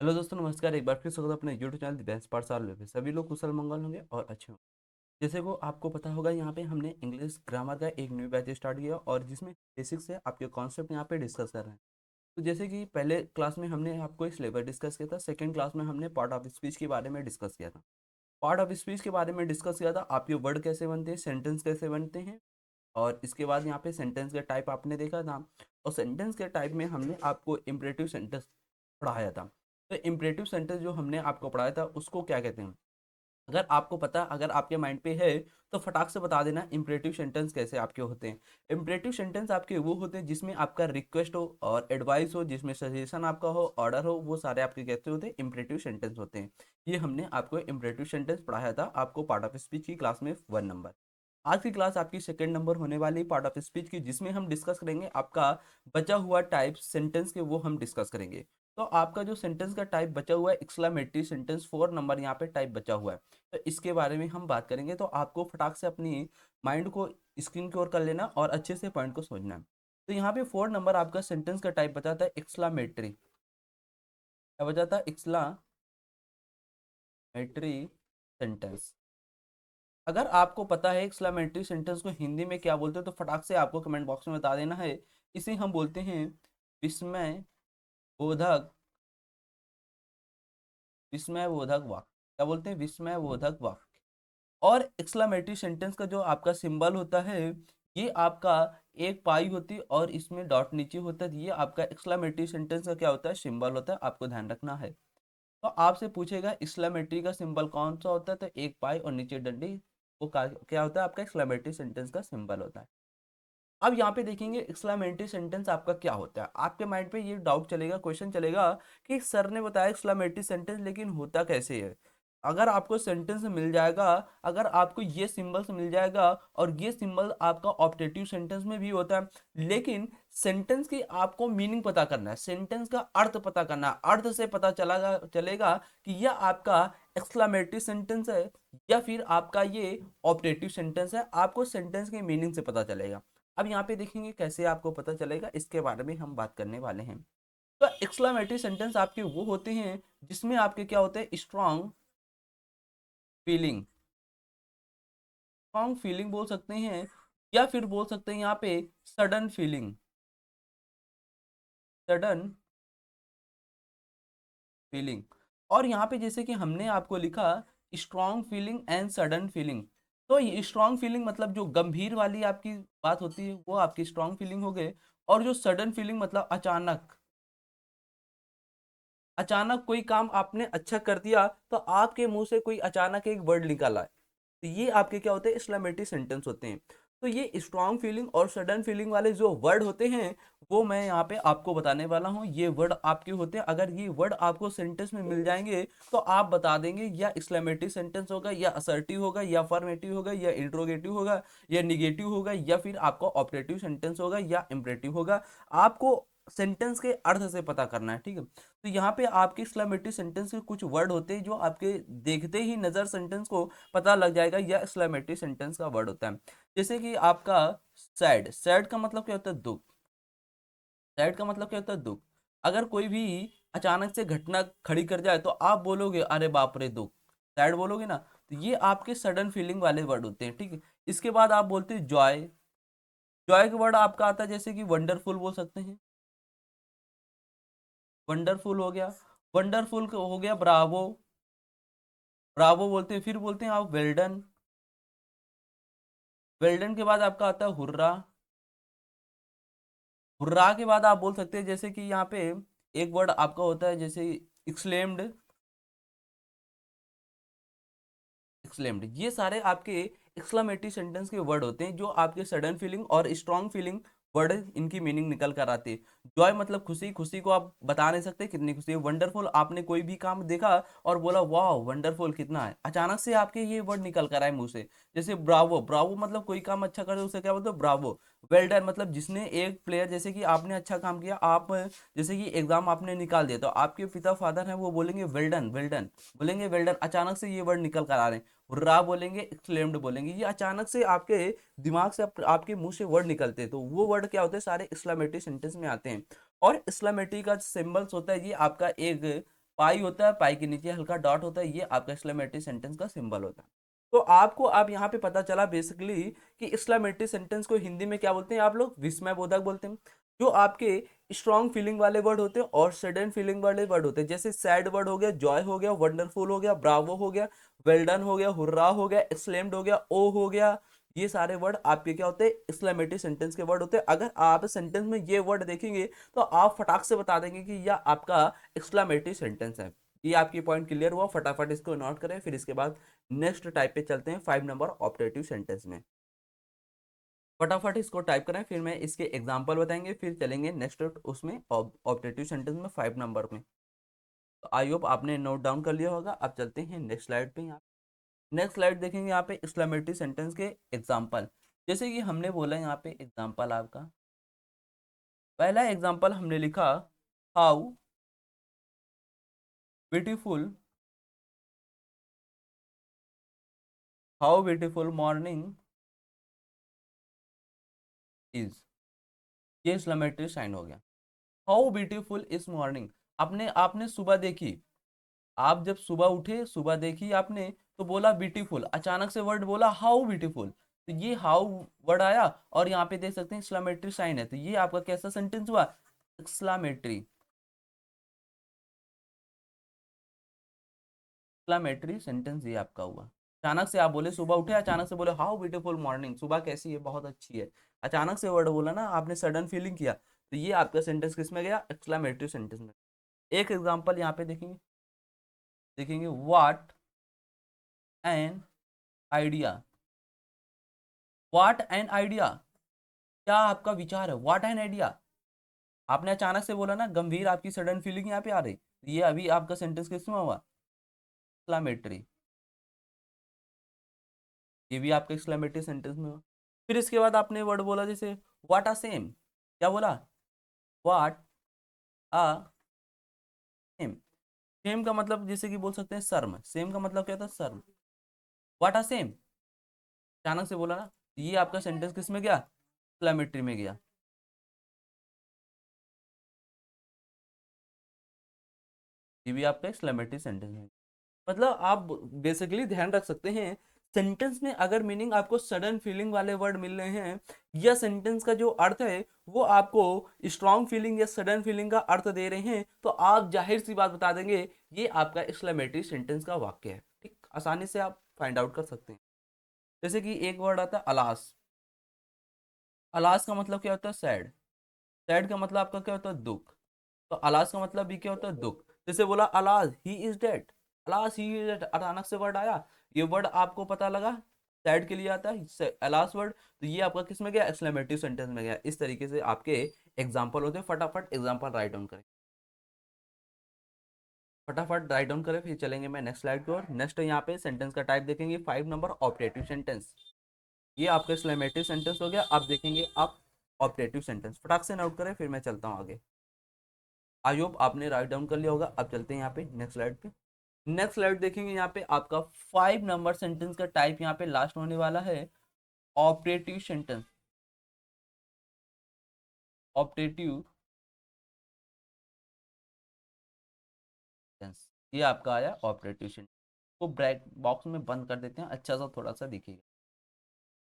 Hello दोस्तों, नमस्कार। एक बार फिर स्वागत है अपने यूट्यूब चैनल दिव्यांश पाठशाला पे। सभी लोग कुशल मंगल होंगे और अच्छे होंगे। जैसे को आपको पता होगा, यहाँ पे हमने इंग्लिश ग्रामर का एक न्यू बैच स्टार्ट किया और जिसमें बेसिक्स से आपके कॉन्सेप्ट यहाँ पे डिस्कस कर रहे हैं। तो जैसे कि पहले क्लास में हमने आपको सिलेबस डिस्कस किया था, सेकंड क्लास में हमने पार्ट ऑफ स्पीच के बारे में डिस्कस किया था। पार्ट ऑफ स्पीच के बारे में डिस्कस किया था, आपके वर्ड कैसे बनते हैं, सेंटेंस कैसे बनते हैं। और इसके बाद यहाँ पे सेंटेंस के टाइप आपने देखा था। और सेंटेंस के टाइप में हमने आपको इम्परेटिव सेंटेंस पढ़ाया था। तो इम्परेटिव सेंटेंस जो हमने आपको पढ़ाया था उसको क्या कहते हैं, अगर आपको पता, अगर आपके माइंड पे है तो फटाक से बता देना इम्परेटिव सेंटेंस कैसे आपके होते हैं। इम्परेटिव सेंटेंस आपके वो होते हैं जिसमें आपका रिक्वेस्ट हो और एडवाइस हो, जिसमें सजेशन आपका हो, ऑर्डर हो, वो सारे आपके कैसे होते हैं, इम्परेटिव सेंटेंस होते हैं। ये हमने आपको इम्परेटिव सेंटेंस पढ़ाया था आपको पार्ट ऑफ स्पीच की क्लास में 1 नंबर। आज की क्लास आपकी सेकंड नंबर होने वाली पार्ट ऑफ स्पीच की, जिसमें हम डिस्कस करेंगे आपका बचा हुआ टाइप सेंटेंस के, वो हम डिस्कस करेंगे। तो आपका जो सेंटेंस का टाइप बचा हुआ है एक्सक्लेमेटरी सेंटेंस, 4 नंबर यहाँ पे टाइप बचा हुआ है। तो इसके बारे में हम बात करेंगे। तो आपको फटाक से अपनी माइंड को स्क्रीन की ओर कर लेना और अच्छे से पॉइंट को समझना है। तो यहाँ पे 4 नंबर आपका सेंटेंस का टाइप बताता है एक्सक्लामेटरी। क्या बचाता है? Exclamatory sentence. अगर आपको पता है एक्सक्लामेटरी सेंटेंस को हिंदी में क्या बोलते हैं तो फटाक से आपको कमेंट बॉक्स में बता देना है। इसे हम बोलते हैं विस्मय बोधक, विस्मय बोधक वाक्य। क्या बोलते हैं? विस्मय बोधक वाक्य। और एक्सक्लामेटरी सेंटेंस का जो आपका सिंबल होता है, ये आपका एक पाई होती है और इसमें डॉट नीचे होता है। ये आपका एक्सक्लामेटरी सेंटेंस का क्या होता है? सिंबल होता है। आपको ध्यान रखना है। तो आपसे पूछेगा एक्सक्लामेटरी का सिंबल कौन सा होता है, तो एक पाई और नीचे डंडी, वो क्या होता है? आपका एक्सक्लामेटरी सेंटेंस का सिंबल होता है। अब यहाँ पे देखेंगे एक्सक्लामेटरी सेंटेंस आपका क्या होता है। आपके माइंड पे ये डाउट चलेगा, क्वेश्चन चलेगा कि सर ने बताया एक्सक्लामेटरी सेंटेंस, लेकिन होता कैसे है। अगर आपको सेंटेंस मिल जाएगा, अगर आपको ये सिंबल्स मिल जाएगा और ये सिंबल आपका ऑप्टेटिव सेंटेंस में भी होता है, लेकिन सेंटेंस की आपको मीनिंग पता करना है, सेंटेंस का अर्थ पता करना है। अर्थ से पता चलेगा कि यह आपका एक्सक्लामेटरी सेंटेंस है या फिर आपका ये ऑप्टेटिव सेंटेंस है। आपको सेंटेंस के मीनिंग से पता चलेगा। अब यहाँ पे देखेंगे कैसे आपको पता चलेगा, इसके बारे में हम बात करने वाले हैं। तो एक्सक्लामेटरी सेंटेंस आपके वो होते हैं जिसमें आपके क्या होते हैं? Strong feeling. स्ट्रॉन्ग फीलिंग बोल सकते हैं या फिर बोल सकते हैं यहाँ पे सडन फीलिंग। Sudden feeling. और यहाँ पे जैसे कि हमने आपको लिखा strong feeling and sudden feeling. तो ये स्ट्रॉन्ग फीलिंग मतलब जो गंभीर वाली आपकी बात होती है वो आपकी स्ट्रॉन्ग फीलिंग हो गए। और जो सडन फीलिंग मतलब अचानक, अचानक कोई काम आपने अच्छा कर दिया तो आपके मुंह से कोई अचानक एक वर्ड निकाला, तो ये आपके क्या होते हैं? एक्सक्लेमेटरी सेंटेंस होते हैं। तो ये स्ट्रॉन्ग फीलिंग और सडन फीलिंग वाले जो वर्ड होते हैं वो मैं यहाँ पे आपको बताने वाला हूँ। ये वर्ड आपके होते हैं, अगर ये वर्ड आपको सेंटेंस में मिल जाएंगे तो आप बता देंगे या एक्सक्लेमेटरी सेंटेंस होगा, या असर्टिव होगा, या अफर्मेटिव होगा, या इंट्रोगेटिव होगा, या निगेटिव होगा, या फिर आपका ऑपरेटिव सेंटेंस होगा, या इम्परेटिव होगा। आपको सेंटेंस के अर्थ से पता करना है, ठीक है। तो यहाँ पे आपके एक्सक्लेमेटरी सेंटेंस के कुछ वर्ड होते हैं जो आपके देखते ही नजर सेंटेंस को पता लग जाएगा, या एक्सक्लेमेटरी सेंटेंस का वर्ड होता है। जैसे कि आपका सैड। सैड का मतलब क्या होता है? दुख। सैड का मतलब क्या होता है? दुख। अगर कोई भी अचानक से घटना खड़ी कर जाए तो आप बोलोगे अरे बाप रे दुख, सैड बोलोगे ना। तो ये आपके सडन फीलिंग वाले वर्ड होते हैं, ठीक है। इसके बाद आप बोलते हैं जॉय। जॉय का वर्ड आपका आता है जैसे कि वंडरफुल बोल सकते हैं। वंडरफुल हो गया। वंडरफुल हो गया ब्रावो। ब्रावो बोलते हैं। फिर बोलते हैं आप वेल्डन। वेल्डन के बाद आपका आता है हुर्रा। हुर्रा के बाद आप बोल सकते हैं जैसे कि यहाँ पे एक वर्ड आपका होता है जैसे एक्सलेम्ड। एक्सलेम्ड, ये सारे आपके एक्सक्लामेटरी सेंटेंस के वर्ड होते हैं जो आपके सडन फीलिंग और स्ट्रॉन्ग फीलिंग वर्ड इनकी मीनिंग निकल कर आती है। जॉय मतलब खुशी, खुशी को आप बता नहीं सकते कितनी खुशी है। वंडरफुल, आपने कोई भी काम देखा और बोला वाह वंडरफुल कितना है, अचानक से आपके ये वर्ड निकल कर आए मुंह से। जैसे ब्रावो। ब्रावो मतलब कोई काम अच्छा करे उसे क्या बोलते हो? ब्रावो। वेल डन मतलब जिसने एक प्लेयर, जैसे कि आपने अच्छा काम किया, आप जैसे कि एग्जाम आपने निकाल दिया तो आपके पिता फादर हैं वो बोलेंगे वेल डन, वेल डन बोलेंगे, वेल डन। अचानक से ये वर्ड निकल कर आ रहे हैं। हुर्रा बोलेंगे, एक्सक्लेम्ड बोलेंगे। ये अचानक से आपके दिमाग से आपके मुंह से वर्ड निकलते हैं तो वो वर्ड क्या होते हैं? सारे एक्सक्लेमेटरी सेंटेंस में आते हैं। और एक्सक्लेमेटरी का सिंबल्स होता है ये आपका एक पाई होता है, पाई के नीचे हल्का डॉट होता है, ये आपका एक्सक्लेमेटरी सेंटेंस का सिंबल होता है। तो आपको अब यहाँ पे पता चला बेसिकली कि एक्सक्लेमेटरी सेंटेंस को हिंदी में क्या बोलते हैं, आप लोग विस्मयबोधक बोलते हैं। जो आपके स्ट्रॉन्ग फीलिंग वाले वर्ड होते हैं और सडन फीलिंग वाले वर्ड होते हैं, जैसे सैड वर्ड हो गया, जॉय हो गया, वंडरफुल हो गया, ब्रावो हो गया, वेल डन हो गया, हुर्रा हो गया, एक्सलेम्ड हो गया, ओ हो गया, ये सारे वर्ड आपके क्या होते हैं, एक्सक्लेमेटरी सेंटेंस के वर्ड होते हैं। अगर आप सेंटेंस में ये वर्ड देखेंगे तो आप फटाक से बता देंगे कि यह आपका एक्सक्लेमेटरी सेंटेंस है। ये आपकी पॉइंट क्लियर हुआ, फटाफट इसको नोट करें। फिर इसके बाद नेक्स्ट टाइप पे चलते हैं, 5 नंबर ऑपरेटिव सेंटेंस में। फटाफट इसको टाइप करें, फिर मैं इसके एग्जांपल बताएंगे, फिर चलेंगे नेक्स्ट उसमें ऑपरेटिव सेंटेंस में 5 नंबर में। तो आई होप आपने नोट डाउन कर लिया होगा। अब चलते हैं नेक्स्ट स्लाइड पे। यहाँ नेक्स्ट स्लाइड देखेंगे, यहाँ पे एक्सक्लेमेटरी सेंटेंस के एग्जांपल। जैसे कि हमने बोला यहाँ पे एग्जांपल आपका पहला एग्जांपल हमने लिखा, how beautiful, how beautiful morning is, ये एक्सक्लेमेटरी साइन हो गया। हाउ ब्यूटीफुल इज मॉर्निंग, आपने आपने सुबह देखी, आप जब सुबह उठे, सुबह देखी आपने, तो बोला ब्यूटीफुल, अचानक से वर्ड बोला हाउ ब्यूटीफुल, तो ये हाउ वर्ड आया और यहाँ पे देख सकते हैं एक्सक्लेमेटरी साइन है, तो ये आपका कैसा सेंटेंस हुआ, एक्सक्लेमेटरी, एक्सक्लेमेटरी सेंटेंस ये आपका हुआ। अचानक से आप बोले, सुबह उठे, अचानक से बोले हाउ ब्यूटीफुल मॉर्निंग, सुबह कैसी है, बहुत अच्छी है, अचानक से वर्ड बोला ना आपने, सडन फीलिंग किया, तो ये आपका सेंटेंस किस में गया, एक्सक्लेमेटरी सेंटेंस में। एक एग्जांपल यहाँ पे देखेंगे, देखेंगे what an idea, what an idea, क्या आपका विचार है, व्हाट एन आइडिया, आपने अचानक से बोला ना, गंभीर आपकी सडन फीलिंग यहाँ पे आ रही, ये अभी आपका सेंटेंस किसमें हुआ, एक्सक्लेमेटरी, ये भी आपका एक्सक्लेमेटरी सेंटेंस में हुआ। फिर इसके बाद आपने वर्ड बोला जैसे व्हाट आ सेम, क्या बोला, व्हाट आ सेम, सेम का मतलब जैसे कि बोल सकते हैं शर्म, सेम का मतलब क्या था, शर्म, व्हाट आ सेम, अचानक से बोला ना, ये आपका सेंटेंस किस में गया, एक्सक्लेमेटरी में गया। ये भी आपका एक्सक्लेमेटरी सेंटेंस है। मतलब आप बेसिकली ध्यान रख सकते हैं, सेंटेंस में अगर मीनिंग आपको सडन फीलिंग वाले वर्ड मिल रहे हैं, या सेंटेंस का जो अर्थ है वो आपको स्ट्रॉन्ग फीलिंग या सडन फीलिंग का अर्थ दे रहे हैं, तो आप जाहिर सी बात बता देंगे ये आपका एक्सक्लेमेटरी सेंटेंस का वाक्य है। ठीक, आसानी से आप फाइंड आउट कर सकते हैं। जैसे कि एक वर्ड आता है अलास, अलास का मतलब क्या होता है, सैड, सैड का मतलब आपका क्या होता है, दुख, तो अलास का मतलब भी क्या होता है, दुख। जैसे बोला alas he is dead, alas he is dead, अचानक से वर्ड आया, ये वर्ड आपको पता लगा सैड के लिए आता है अलास वर्ड, तो ये आपका किस में गया, एक्सक्लेमेटिव सेंटेंस में गया। इस तरीके से आपके एग्जाम्पल होते हैं। फटाफट एग्जाम्पल राइट डाउन करें, फटाफट राइट डाउन करें, फिर चलेंगे मैं नेक्स्ट स्लाइड की ओर। नेक्स्ट यहाँ पे सेंटेंस का टाइप देखेंगे, 5 नंबर ऑपरेटिव सेंटेंस। ये आपका एक्सक्लेमेटिव सेंटेंस हो गया। अब देखेंगे आप ऑपरेटिव सेंटेंस, फटाक से नोट करें, फिर मैं चलता हूँ आगे। आई होप आपने राइट डाउन कर लिया होगा। अब चलते हैं यहाँ पे नेक्स्ट स्लाइड पे। नेक्स्ट स्लाइड देखेंगे, यहाँ पे आपका 5 नंबर सेंटेंस का टाइप यहाँ पे लास्ट होने वाला है, ऑपरेटिव सेंटेंस, ऑपरेटिव सेंटेंस, ये आपका आया ऑपरेटिव सेंटेंस। को ब्रैक बॉक्स में बंद कर देते हैं, अच्छा सा थोड़ा सा दिखेगा,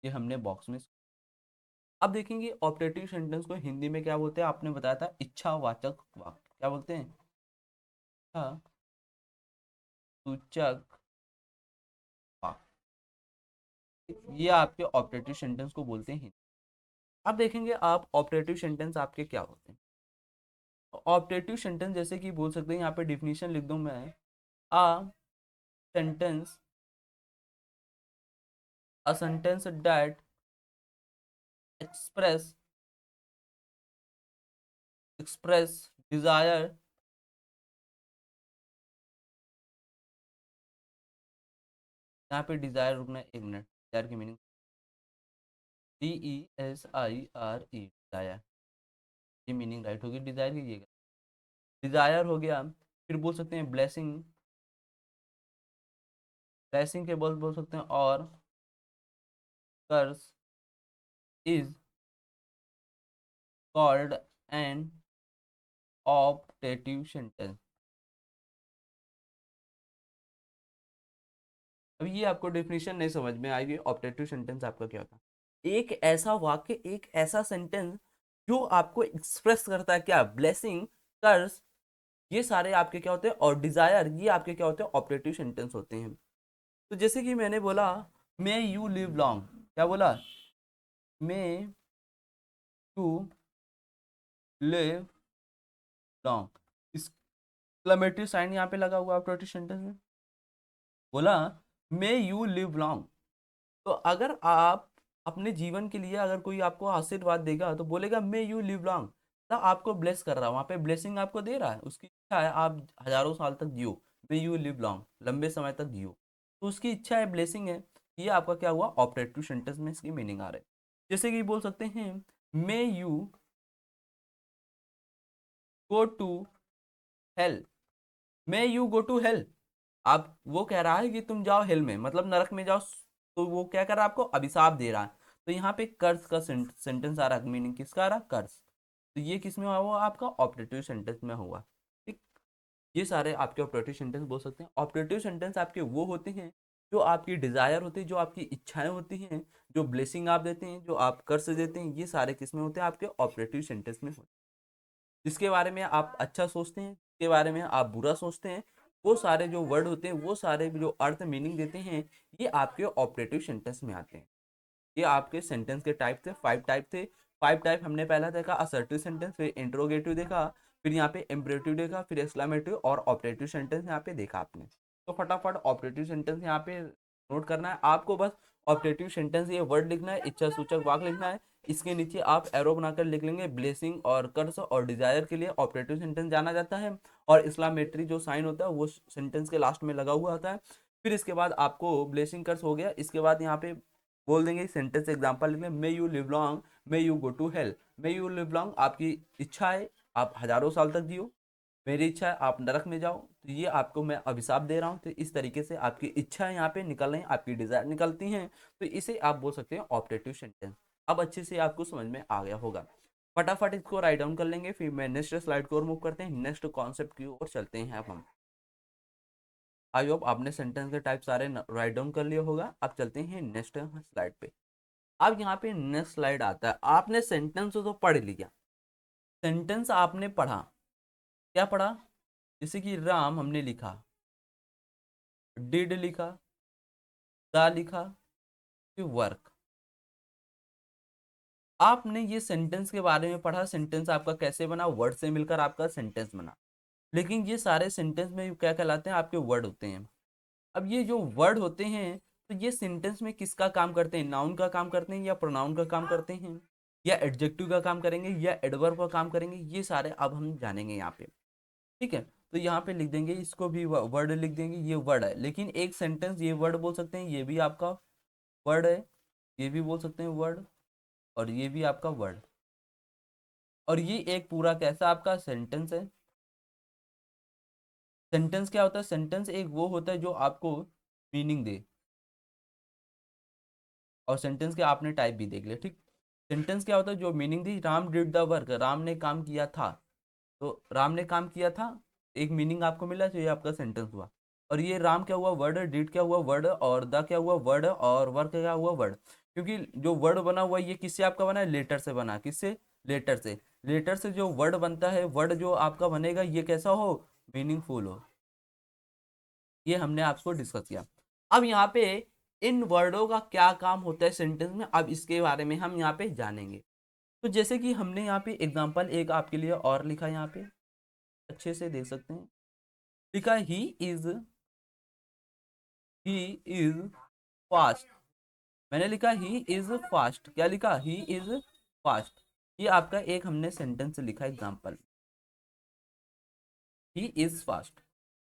ये हमने बॉक्स में। अब देखेंगे ऑपरेटिव सेंटेंस को हिंदी में क्या बोलते हैं, आपने बताया था इच्छावाचक वाक्य, क्या बोलते हैं, इच्छा सूचक वाक्य, ये आपके ऑपरेटिव सेंटेंस को बोलते हैं। अब देखेंगे आप ऑपरेटिव सेंटेंस आपके क्या होते हैं। ऑपरेटिव सेंटेंस जैसे कि बोल सकते हैं, यहाँ पे डिफिनीशन लिख दूं मैं, a sentence, a sentence that express, express desire, यहाँ पे डिजायर, रुकना एक मिनट, डिजायर की मीनिंग DESIRE, डिजायर, ये मीनिंग राइट होगी डिजायर की, ये डिजायर हो गया। फिर बोल सकते हैं ब्लेसिंग, ब्लेसिंग के बोल सकते हैं, और curse is called an operative sentence, अब ये आपको डेफिनेशन नहीं समझ में आएगी ऑब्जेक्टिव सेंटेंस आपका क्या होता है। एक ऐसा वाक्य, एक ऐसा सेंटेंस जो आपको एक्सप्रेस करता है क्या, ब्लेसिंग, कर्स, ये सारे आपके क्या होते हैं, और डिजायर, ये आपके क्या होते हैं, ऑब्जेक्टिव सेंटेंस होते हैं। तो जैसे कि मैंने बोला मे यू लिव लॉन्ग, क्या बोला, may you live long, exclamatory sign यहाँ पे लगा हुआ ऑब्जेक्टिव सेंटेंस में, बोला मे यू लिव लॉन्ग। तो अगर आप अपने जीवन के लिए अगर कोई आपको आशीर्वाद देगा तो बोलेगा मे यू लिव लॉन्ग, तो आपको ब्लेस कर रहा है, वहां पे ब्लेसिंग आपको दे रहा है, उसकी इच्छा है आप हजारों साल तक जियो, मे यू लिव लॉन्ग, लंबे समय तक जियो, तो उसकी इच्छा है, ब्लेसिंग है। ये आपका क्या हुआ, ऑपरेटिव सेंटेंस में इसकी मीनिंग आ रहा है। जैसे कि बोल सकते हैं may you go to hell, may you go to hell, आप वो कह रहा है कि तुम जाओ हेल में, मतलब नरक में जाओ, तो वो क्या कर रहा है, आपको अभिशाप दे रहा है। तो यहाँ पे कर्ज का सेंटेंस आ रहा है, मीनिंग किसका आ रहा है, कर्ज। तो ये किस में हुआ, आपका ऑपरेटिव सेंटेंस में हुआ। ठीक, ये सारे आपके ऑपरेटिव सेंटेंस बोल सकते हैं। ऑपरेटिव सेंटेंस आपके वो होते हैं जो आपकी डिजायर होती है, जो आपकी इच्छाएं होती हैं, जो ब्लेसिंग आप देते हैं, जो आप कर्ज देते हैं, ये सारे किस में होते हैं, आपके ऑपरेटिव सेंटेंस में होते हैं। जिसके बारे में आप अच्छा सोचते हैं, जिसके बारे में आप बुरा सोचते हैं, वो सारे जो वर्ड होते हैं, वो सारे जो अर्थ मीनिंग देते हैं, ये आपके ऑपरेटिव सेंटेंस में आते हैं। ये आपके सेंटेंस के टाइप थे, 5 टाइप थे। 5 टाइप हमने पहला देखा असर्टिव सेंटेंस, फिर इंट्रोगेटिव देखा, फिर यहाँ पे इम्परेटिव देखा, फिर एक्सक्लेमेटिव और ऑपरेटिव सेंटेंस यहाँ पे देखा आपने। तो फटाफट ऑपरेटिव सेंटेंस यहाँ पे नोट करना है आपको, बस ऑपरेटिव सेंटेंस ये वर्ड लिखना है, इच्छा सूचक वाक्य लिखना है, इसके नीचे आप एरो बनाकर लिख लेंगे ब्लेसिंग और कर्स और डिजायर के लिए ऑपरेटिव सेंटेंस जाना जाता है, और इस्लामेट्री जो साइन होता है वो सेंटेंस के लास्ट में लगा हुआ होता है। फिर इसके बाद आपको ब्लेसिंग कर्स हो गया, इसके बाद यहाँ पे बोल देंगे सेंटेंस एग्जांपल लिख लें, may you live long, may you go to hell. May you live long आपकी इच्छा है आप हजारों साल तक जियो, मेरी इच्छा है आप नरक में जाओ, तो ये आपको मैं अभिशाप दे रहा हूँ। तो इस तरीके से आपकी इच्छा यहाँ पे निकल रही है, आपकी डिजायर निकलती हैं, तो इसे आप बोल सकते हैं ऑपरेटिव सेंटेंस। अब अच्छे से आपको समझ में आ गया होगा। फटाफट इसको राइट डाउन कर लेंगे, फिर मैं नेक्स्ट स्लाइड को और मूव करते हैं, नेक्स्ट कॉन्सेप्ट की ओर चलते हैं। अब हम आई होप आपने सेंटेंस के टाइप सारे राइट डाउन कर लिया होगा। अब चलते हैं नेक्स्ट स्लाइड पे। अब यहाँ पे नेक्स्ट स्लाइड आता है, आपने सेंटेंस तो पढ़ लिया, सेंटेंस आपने पढ़ा, क्या पढ़ा, जैसे कि राम हमने लिखा, डिड लिखा, दा लिखा, फिर वर्क। आपने ये सेंटेंस के बारे में पढ़ा, सेंटेंस आपका कैसे बना, वर्ड से मिलकर आपका सेंटेंस बना। लेकिन ये सारे सेंटेंस में क्या कहलाते हैं, आपके वर्ड होते हैं। अब ये जो वर्ड होते हैं, तो ये सेंटेंस में किसका काम करते हैं, नाउन का काम करते हैं या प्रोनाउन का काम करते हैं, या एडजेक्टिव का काम करेंगे या एडवर्ब का काम करेंगे, ये सारे अब हम जानेंगे यहाँ पे। ठीक है, तो यहाँ पे लिख देंगे, इसको भी वर्ड लिख देंगे, ये वर्ड है, लेकिन एक सेंटेंस ये वर्ड बोल सकते हैं, ये भी आपका वर्ड है, ये भी बोल सकते हैं वर्ड, और ये भी आपका वर्ड, और ये एक पूरा कैसा आपका सेंटेंस है। सेंटेंस क्या होता है, सेंटेंस एक वो होता है जो आपको मीनिंग दे, और सेंटेंस के आपने टाइप भी देख लिया। ठीक, सेंटेंस क्या होता है, जो meaning the, Ram did the work, Ram ने काम किया था, तो राम ने काम किया था, एक मीनिंग आपको मिला, तो ये आपका सेंटेंस हुआ। और ये राम क्या हुआ, वर्ड, डिड क्या हुआ, वर्ड, और द क्या हुआ, वर्ड, और वर्क क्या हुआ, वर्ड। क्योंकि जो वर्ड बना हुआ है ये किससे आपका बना है, लेटर से बना, किससे, लेटर से। लेटर से जो वर्ड बनता है, वर्ड जो आपका बनेगा ये कैसा हो, मीनिंगफुल हो। ये हमने आपको डिस्कस किया। अब यहाँ पे इन वर्डों का क्या काम होता है सेंटेंस में, अब इसके बारे में हम यहाँ पे जानेंगे। तो जैसे कि हमने यहाँ पे एग्जांपल एक आपके लिए और लिखा है, यहाँ पे अच्छे से देख सकते हैं, लिखा ही इज फास्ट। मैंने लिखा ही इज फास्ट, क्या लिखा, ही इज फास्ट। ये आपका एक हमने सेंटेंस लिखा एग्जांपल, ही इज फास्ट।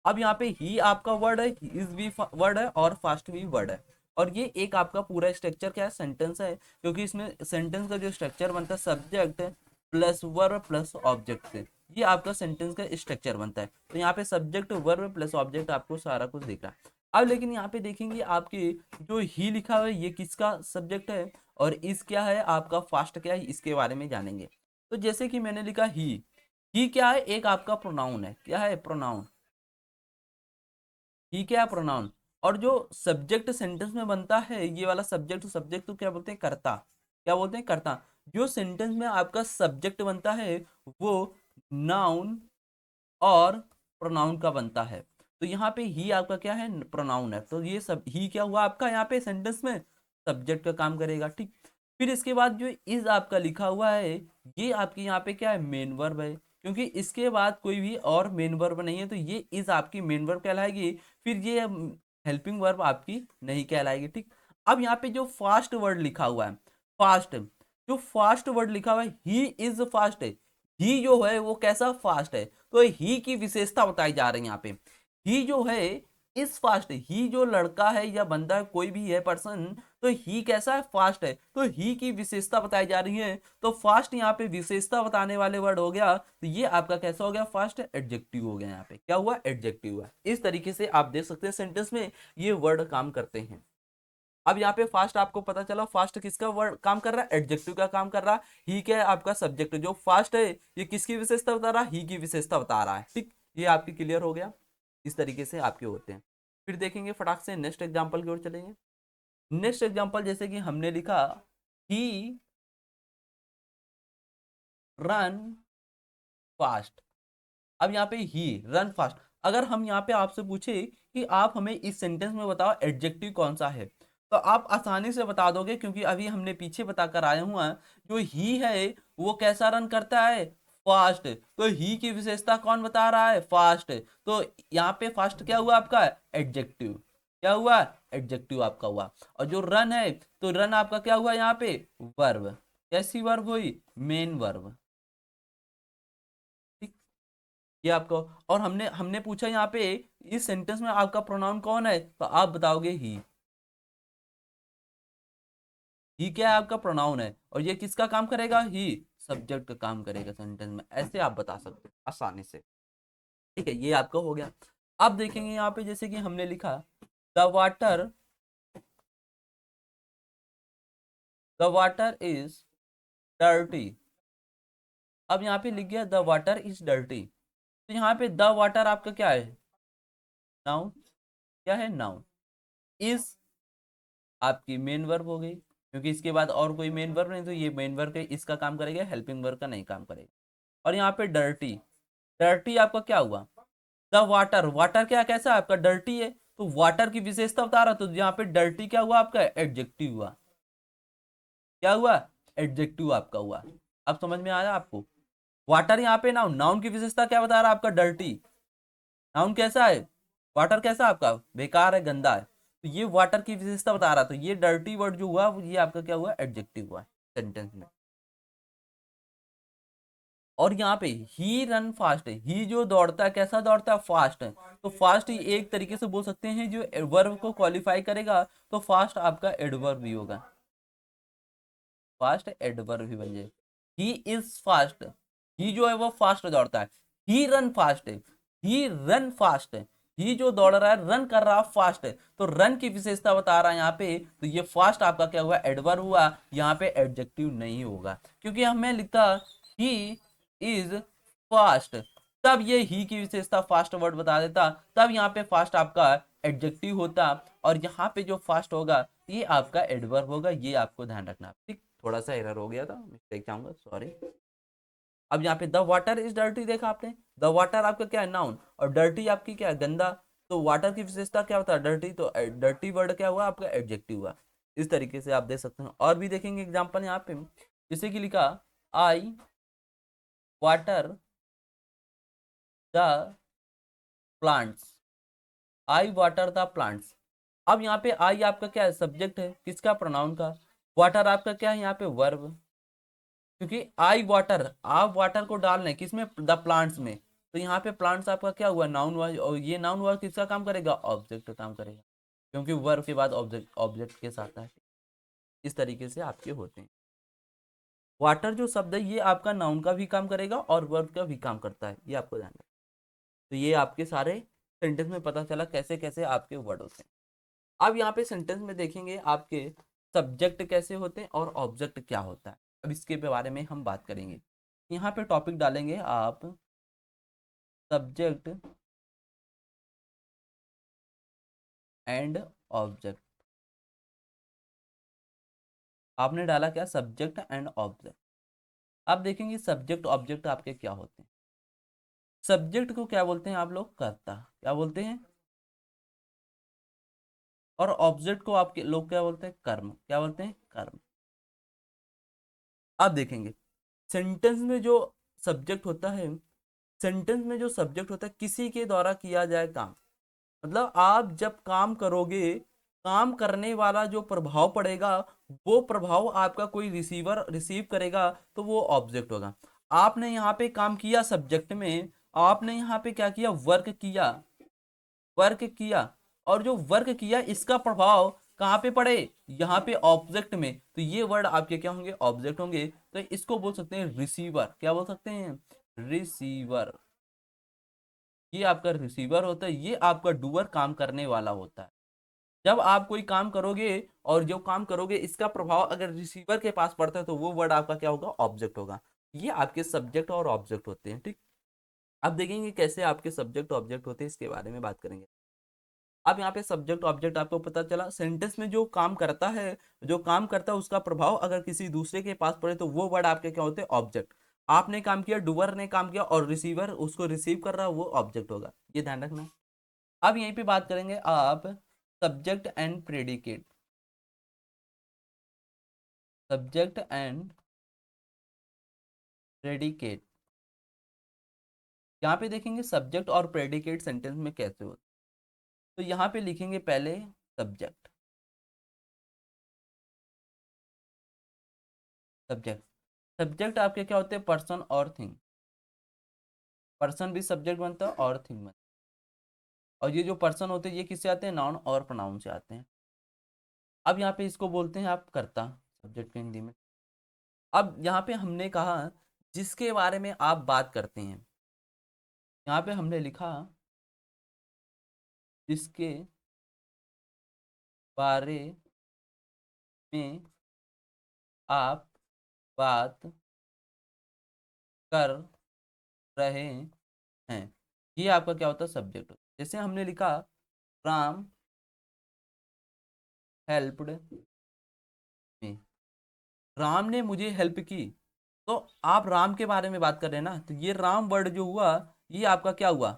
अब यहाँ पे ही आपका वर्ड है, ही इज भी वर्ड है, और फास्ट भी वर्ड है। और ये एक आपका पूरा स्ट्रक्चर क्या है, सेंटेंस है, क्योंकि इसमें सेंटेंस का जो स्ट्रक्चर बनता है, subject plus verb plus object से, ये आपका सेंटेंस का स्ट्रक्चर बनता है। तो यहाँ पे सब्जेक्ट वर्ब प्लस ऑब्जेक्ट आपको सारा कुछ दिख रहा है। अब लेकिन यहाँ पे देखेंगे आपके जो ही लिखा हुआ है ये किसका सब्जेक्ट है, और इस क्या है आपका फास्ट क्या है, इसके बारे में जानेंगे। तो जैसे कि मैंने लिखा ही क्या है, एक आपका प्रोनाउन है, क्या है, प्रोनाउन, ही क्या है, प्रोनाउन। और जो सब्जेक्ट सेंटेंस में बनता है ये वाला सब्जेक्ट, सब्जेक्ट तो क्या बोलते हैं, कर्ता, क्या बोलते हैं, कर्ता। जो सेंटेंस में आपका सब्जेक्ट बनता है वो नाउन और प्रोनाउन का बनता है। तो यहाँ पे ही आपका क्या है, प्रोनाउन है, तो ये सब ही क्या हुआ आपका यहाँ पे सेंटेंस में सब्जेक्ट का काम करेगा, ठीक। फिर इसके बाद जो इज आपका लिखा हुआ है ये आपकी यहाँ पे क्या है, मेन वर्ब है, क्योंकि इसके बाद कोई भी और मेन वर्ब नहीं है तो ये इज आपकी मेन वर्ब कहलाएगी। फिर ये हेल्पिंग वर्ब आपकी नहीं कहलाएगी, ठीक। अब यहाँ पे जो फास्ट वर्ड लिखा हुआ है, फास्ट, जो फास्ट वर्ड लिखा हुआ है ही इज फास्ट है, ही जो है वो कैसा, फास्ट है। तो ही की विशेषता बताई जा रही है यहाँ पे। ही जो है इस फास्ट, ही जो लड़का है या बंदा कोई भी है पर्सन, तो ही कैसा है, फास्ट है, तो ही की विशेषता बताई जा रही है। तो फास्ट यहाँ पे विशेषता बताने वाले वर्ड हो गया, तो ये आपका कैसा हो गया, फास्ट एडजेक्टिव हो गया। यहाँ पे क्या हुआ, एडजेक्टिव हुआ। इस तरीके से आप देख सकते हैं सेंटेंस में ये वर्ड काम करते हैं। अब यहाँ पे फास्ट आपको पता चला, फास्ट किसका वर्ड काम कर रहा है, एडजेक्टिव का काम कर रहा है। ही क्या है आपका सब्जेक्ट, जो फास्ट है ये किसकी विशेषता बता रहा है, ही की विशेषता बता रहा है, ठीक। ये आपकी क्लियर हो गया। इस तरीके से आपके होते हैं। फिर देखेंगे फटाक से नेक्स्ट एग्जाम्पल की ओर चलेंगे। नेक्स्ट एग्जाम्पल जैसे कि हमने लिखा ही रन फास्ट। अब यहाँ पे ही रन फास्ट, अगर हम यहाँ पे आपसे पूछे कि आप हमें इस सेंटेंस में बताओ एडजेक्टिव कौन सा है, तो आप आसानी से बता दोगे, क्योंकि अभी हमने पीछे बताकर आए हुए हैं जो ही है वो कैसा रन करता है, फास्ट। तो ही की विशेषता कौन बता रहा है, फास्ट। तो यहाँ पे फास्ट क्या हुआ आपका, एडजेक्टिव, क्या हुआ, एडजेक्टिव आपका हुआ। और जो रन है तो रन आपका क्या हुआ यहाँ पे, वर्ब। कैसी वर्ब हुई, मेन वर्ब, ठीक। ये आपको, और हमने हमने पूछा यहाँ पे इस सेंटेंस में आपका प्रोनाउन कौन है, तो आप बताओगे ही क्या है आपका प्रोनाउन है, और ये किसका काम करेगा, ही सब्जेक्ट का काम करेगा सेंटेंस में। ऐसे आप बता सकते हो आसानी से, ठीक है। ये आपका हो गया। अब देखेंगे यहाँ पे जैसे कि हमने लिखा the water, the water is dirty. अब यहाँ पे लिख गया द वाटर इज डर्टी, तो यहाँ पे द वाटर आपका क्या है, नाउन, क्या है, नाउन। इज आपकी मेन वर्ब हो गई, क्योंकि इसके बाद और कोई मेन वर्ब नहीं, तो ये मेन वर्ब इसका काम करेगा, हेल्पिंग वर्ब का नहीं काम करेगा। और यहाँ पे डर्टी, डर्टी आपका क्या हुआ, द वाटर, वाटर क्या कैसा है आपका, डर्टी है, तो वाटर की विशेषता बता रहा, तो यहाँ पे डर्टी क्या हुआ आपका, एडजेक्टिव हुआ, क्या हुआ, एडजेक्टिव आपका हुआ। अब समझ में आया आपको। वाटर यहाँ पे नाउन, नाउन की विशेषता क्या बता रहा है आपका, डर्टी। नाउन कैसा है, वाटर कैसा आपका, बेकार है, गंदा है, तो ये वाटर की विशेषता बता रहा, तो ये डर्टी वर्ड जो हुआ ये आपका क्या हुआ, एडजेक्टिव हुआ सेंटेंस में। और यहाँ पे ही रन फास्ट है, ही जो दौड़ता है कैसा दौड़ता है, फास्ट है, तो फास्ट ही एक तरीके से बोल सकते हैं जो वर्ब को क्वालिफाई करेगा, तो फास्ट आपका एडवर्ब भी होगा, फास्ट एडवर्ब भी बन जाए। ही इज फास्ट, ही जो है वो फास्ट दौड़ता है, ही रन फास्ट है, ही रन फास्ट है, ही जो दौड़ रहा है रन कर रहा है फास्ट है, तो रन की विशेषता बता रहा है यहाँ पे, तो ये फास्ट आपका क्या हुआ, एडवर्ब हुआ, यहाँ पे एडजेक्टिव नहीं होगा, क्योंकि हमें लिखा ही इज फास्ट, तब ये ही की विशेषता फास्ट वर्ड बता देता, तब यहाँ पे फास्ट आपका एडजेक्टिव होता, और यहाँ पे जो फास्ट होगा ये आपका एडवर्ब होगा, ये आपको ध्यान रखना, ठीक। थोड़ा सा एरर हो गया था, मिस्टेक चाहूंगा, सॉरी। अब यहाँ पे द वाटर इज डर्टी देखा आपने, द वाटर आपका क्या है, नाउन, और डर्टी आपकी क्या है, गंदा, तो वाटर की विशेषता क्या होता है, डर्टी, तो डर्टी वर्ड क्या हुआ आपका, एडजेक्टिव हुआ। इस तरीके से आप देख सकते हैं। और भी देखेंगे एग्जाम्पल यहाँ पे, जैसे कि लिखा I water the plants, I water the plants. अब यहाँ पे आई आपका क्या है, सब्जेक्ट है, किसका, प्रोनाउन का। वाटर आपका क्या है यहाँ पे, वर्ब, क्योंकि आई वाटर, आप वाटर को डाल रहे हैं किसमें, द प्लांट्स में, तो यहाँ पे प्लांट्स आपका क्या हुआ, नाउन हुआ, और ये नाउन हुआ किसका काम करेगा, ऑब्जेक्ट काम करेगा, क्योंकि वर्ब के बाद ऑब्जेक्ट, ऑब्जेक्ट के साथ है। इस तरीके से आपके होते हैं। वाटर जो शब्द है ये आपका नाउन का भी काम करेगा और वर्ब का भी काम करता है, ये आपको ध्यान रखना। तो ये आपके सारे सेंटेंस में पता चला कैसे कैसे आपके वर्ड होते हैं। अब यहाँ पे सेंटेंस में देखेंगे आपके सब्जेक्ट कैसे होते हैं और ऑब्जेक्ट क्या होता है, अब इसके बारे में हम बात करेंगे। यहाँ पे टॉपिक डालेंगे आप सब्जेक्ट एंड ऑब्जेक्ट। आपने डाला क्या, सब्जेक्ट एंड ऑब्जेक्ट। आप देखेंगे सब्जेक्ट ऑब्जेक्ट आपके क्या होते हैं। सब्जेक्ट को क्या बोलते हैं आप लोग, कर्ता, क्या बोलते हैं। और ऑब्जेक्ट को आपके लोग क्या बोलते हैं, कर्म, क्या बोलते हैं, कर्म। आप देखेंगे सेंटेंस में जो सब्जेक्ट होता है, सेंटेंस में जो सब्जेक्ट होता है किसी के द्वारा किया जाए काम, मतलब आप जब काम करोगे, काम करने वाला जो प्रभाव पड़ेगा, वो प्रभाव आपका कोई रिसीवर रिसीव करेगा, तो वो ऑब्जेक्ट होगा। आपने यहाँ पे काम किया सब्जेक्ट में, आपने यहाँ पे क्या किया, वर्क किया, वर्क किया। और जो वर्क किया इसका प्रभाव कहाँ पे पड़े, यहाँ पे ऑब्जेक्ट में, तो ये वर्ड आपके क्या होंगे, ऑब्जेक्ट होंगे। तो इसको बोल सकते हैं रिसीवर, क्या बोल सकते हैं, रिसीवर। ये आपका रिसीवर होता है, ये आपका डूअर, काम करने वाला होता है। जब आप कोई काम करोगे और जो काम करोगे इसका प्रभाव अगर रिसीवर के पास पड़ता है, तो वो वर्ड आपका क्या होगा, ऑब्जेक्ट होगा। ये आपके सब्जेक्ट और ऑब्जेक्ट होते हैं, ठीक। अब देखेंगे कैसे आपके सब्जेक्ट ऑब्जेक्ट होते हैं, इसके बारे में बात करेंगे। अब यहाँ पे सब्जेक्ट ऑब्जेक्ट आपको पता चला, सेंटेंस में जो काम करता है, जो काम करता है उसका प्रभाव अगर किसी दूसरे के पास पड़े, तो वो वर्ड आपके क्या होते हैं, ऑब्जेक्ट। आपने काम किया, डूअर ने काम किया, और रिसीवर उसको रिसीव कर रहा है, वो ऑब्जेक्ट होगा, ये ध्यान रखना। अब यहीं पे बात करेंगे आप subject and predicate. Subject and predicate, यहाँ पे देखेंगे सब्जेक्ट और प्रेडिकेट सेंटेंस में कैसे होते। तो यहाँ पे लिखेंगे पहले सब्जेक्ट। सब्जेक्ट, सब्जेक्ट आपके क्या होते हैं, पर्सन और थिंग। पर्सन भी सब्जेक्ट बनता है और थिंग बनता है। और ये जो पर्सन होते हैं ये किससे आते हैं, नाउन और प्रोनाउन से आते हैं। अब यहाँ पे इसको बोलते हैं आप कर्ता, सब्जेक्ट को हिंदी में। अब यहाँ पे हमने कहा जिसके बारे में आप बात करते हैं, यहाँ पे हमने लिखा जिसके बारे में आप बात कर रहे हैं, ये आपका क्या होता है, सब्जेक्ट। जैसे हमने लिखा राम हेल्प्ड मी, राम ने मुझे हेल्प की। तो आप राम के बारे में बात कर रहे हैं ना, तो ये राम वर्ड जो हुआ, ये आपका क्या हुआ,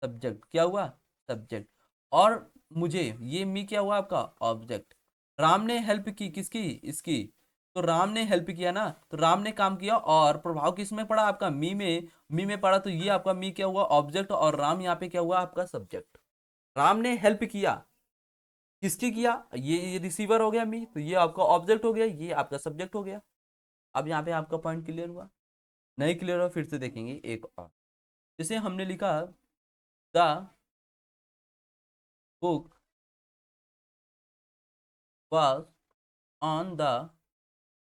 सब्जेक्ट, क्या हुआ, सब्जेक्ट। और मुझे, ये मी क्या हुआ आपका, ऑब्जेक्ट। राम ने हेल्प की किसकी, इसकी। तो राम ने हेल्प किया ना, तो राम ने काम किया, और प्रभाव किस में पड़ा आपका, मी में, मी में पड़ा, तो ये आपका मी क्या हुआ, ऑब्जेक्ट, और राम यहाँ पे क्या हुआ आपका सब्जेक्ट। राम ने हेल्प किया, किसकी किया, ये रिसीवर हो गया मी, तो ये आपका ऑब्जेक्ट हो गया, ये आपका सब्जेक्ट हो गया। अब यहाँ पे आपका पॉइंट क्लियर हुआ, नहीं क्लियर हुआ फिर से देखेंगे एक और। जैसे हमने लिखा the book was on the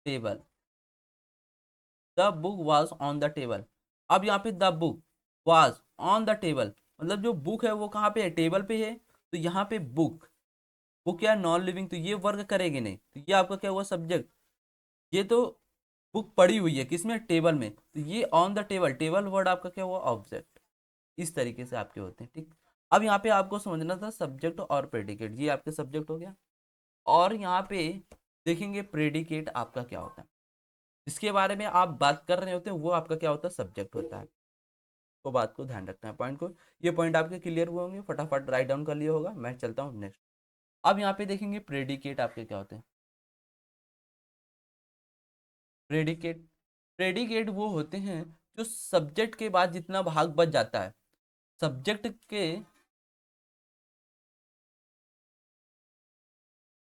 table, the book was on the table. अब यहाँ पे the book was on the table, मतलब जो बुक है वो कहाँ पे है, टेबल पे है। तो यहाँ पे बुक, बुक क्या है, नॉन लिविंग, तो ये वर्क करेगी नहीं, तो ये आपका क्या हुआ, सब्जेक्ट। ये तो बुक पड़ी हुई है किसमें, टेबल में, तो ये on the table, table word आपका क्या हुआ, ऑब्जेक्ट। इस तरीके से आपके होते हैं, ठीक। अब यहाँ पे आपको समझना था सब्जेक्ट और प्रेडिकेट, ये आपके सब्जेक्ट हो गया। और यहाँ पे देखेंगे प्रेडिकेट आपका क्या होता है, जिसके बारे में आप बात कर रहे होते हैं, वो आपका क्या होता है, सब्जेक्ट होता है। तो बात को ध्यान रखना है, पॉइंट को। ये पॉइंट आपके क्लियर हुए होंगे, फटाफट राइट डाउन कर लिया होगा, मैं चलता हूँ नेक्स्ट। अब यहाँ पे देखेंगे प्रेडिकेट आपके क्या होते हैं। प्रेडिकेट, प्रेडिकेट वो होते हैं जो सब्जेक्ट के बाद जितना भाग बच जाता है, सब्जेक्ट के,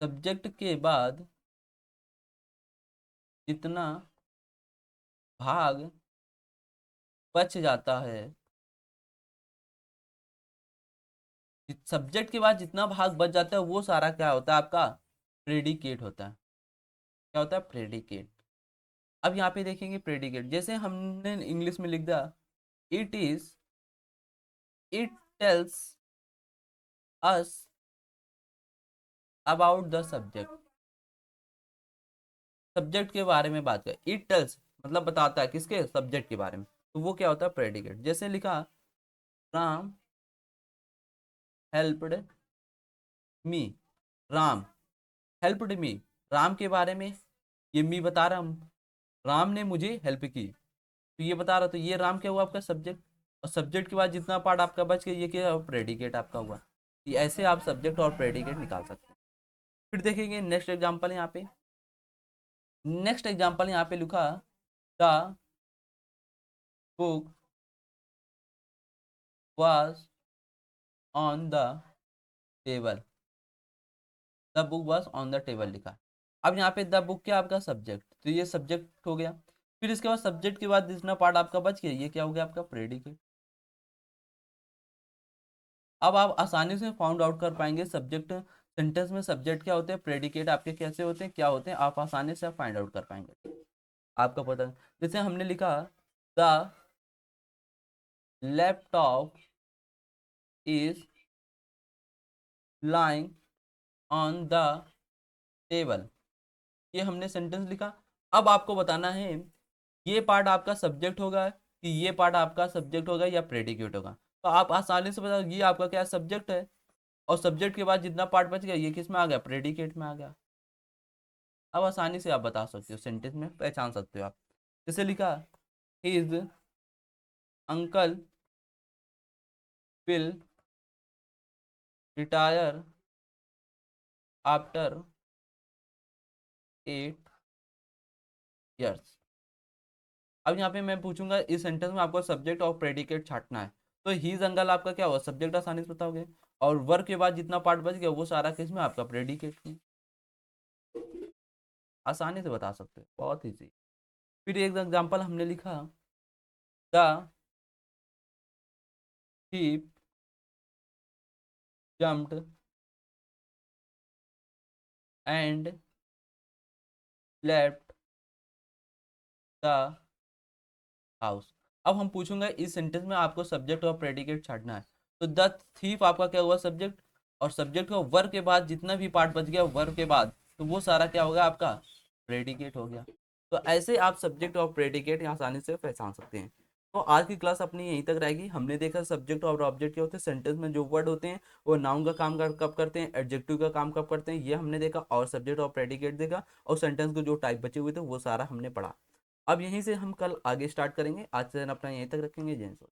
सब्जेक्ट के बाद जितना भाग बच जाता है, सब्जेक्ट के बाद जितना भाग बच जाता है वो सारा क्या होता है आपका, प्रेडिकेट होता है। क्या होता है, प्रेडिकेट। अब यहाँ पे देखेंगे प्रेडिकेट, जैसे हमने इंग्लिश में लिख दिया it is, it tells us about the subject, subject के बारे में बात कर, इट टेल्स मतलब बताता है किसके, सब्जेक्ट के बारे में, तो वो क्या होता है, प्रेडिकेट। जैसे लिखा Ram helped me, Ram, helped me, Ram के बारे में, ये मी बता रहा हूँ, राम ने मुझे हेल्प की, तो ये बता रहा, तो ये राम क्या हुआ आपका सब्जेक्ट, और सब्जेक्ट के बाद जितना पार्ट आपका बच गया ये क्या, प्रेडिकेट आपका हुआ। ये ऐसे आप सब्जेक्ट और प्रेडिकेट निकाल सकते हैं। फिर देखेंगे नेक्स्ट एग्जांपल यहाँ पे, नेक्स्ट एग्जांपल यहाँ पे लिखा, the book was on the table, the book was on the table लिखा। अब यहाँ पे द बुक क्या आपका सब्जेक्ट, तो ये सब्जेक्ट हो गया। फिर इसके बाद सब्जेक्ट के बाद जितना पार्ट आपका बच गया ये क्या हो गया आपका प्रेडिकेट। अब आप आसानी से फाउंड आउट कर पाएंगे सब्जेक्ट, सेंटेंस में सब्जेक्ट क्या होते हैं, प्रेडिकेट आपके कैसे होते हैं, क्या होते हैं, आप आसानी से फाइंड आउट कर पाएंगे, आपका पता। जैसे हमने लिखा the laptop is lying on the table, ये हमने सेंटेंस लिखा। अब आपको बताना है ये पार्ट आपका सब्जेक्ट होगा कि ये पार्ट आपका सब्जेक्ट होगा या प्रेडिकेट होगा। तो आप आसानी से बता, ये आपका क्या सब्जेक्ट है, और सब्जेक्ट के बाद जितना पार्ट बच गया ये किस में आ गया, प्रेडिकेट में आ गया। अब आसानी से आप बता सकते हो, सेंटेंस में पहचान सकते हो आप। जैसे लिखा, his uncle will retire after 8 years। अब यहाँ पे मैं पूछूंगा इस सेंटेंस में आपको सब्जेक्ट और प्रेडिकेट छांटना है, तो हीज अंकल आपका क्या हुआ, सब्जेक्ट आसानी से बताओगे, और वर्क के बाद जितना पार्ट बच गया वो सारा किस में आपका प्रेडिकेट में, आसानी से बता सकते हो, बहुत ईजी। फिर एक एग्जांपल हमने लिखा, the sheep jumped and left the house. अब हम पूछूंगा इस सेंटेंस में आपको सब्जेक्ट और प्रेडिकेट छांटना है, तो द थीफ आपका क्या हुआ सब्जेक्ट, और सब्जेक्ट का वर्क के बाद जितना भी पार्ट बच गया वर्क के बाद, तो वो सारा क्या होगा आपका प्रेडिकेट हो गया। तो ऐसे आप सब्जेक्ट और प्रेडिकेट आसानी से पहचान सकते हैं। तो आज की क्लास अपनी यहीं तक रहेगी। हमने देखा सब्जेक्ट और ऑब्जेक्ट क्या होते हैं, सेंटेंस में जो वर्ड होते हैं वो नाउन का काम कब करते हैं, एडजेक्टिव का काम कब करते हैं, ये हमने देखा, और सब्जेक्ट और प्रेडिकेट देखा, और सेंटेंस के जो टाइप बचे हुए थे वो सारा हमने पढ़ा। अब यहीं से हम कल आगे स्टार्ट करेंगे। आज से अपना यहीं तक रखेंगे। जय हिंद।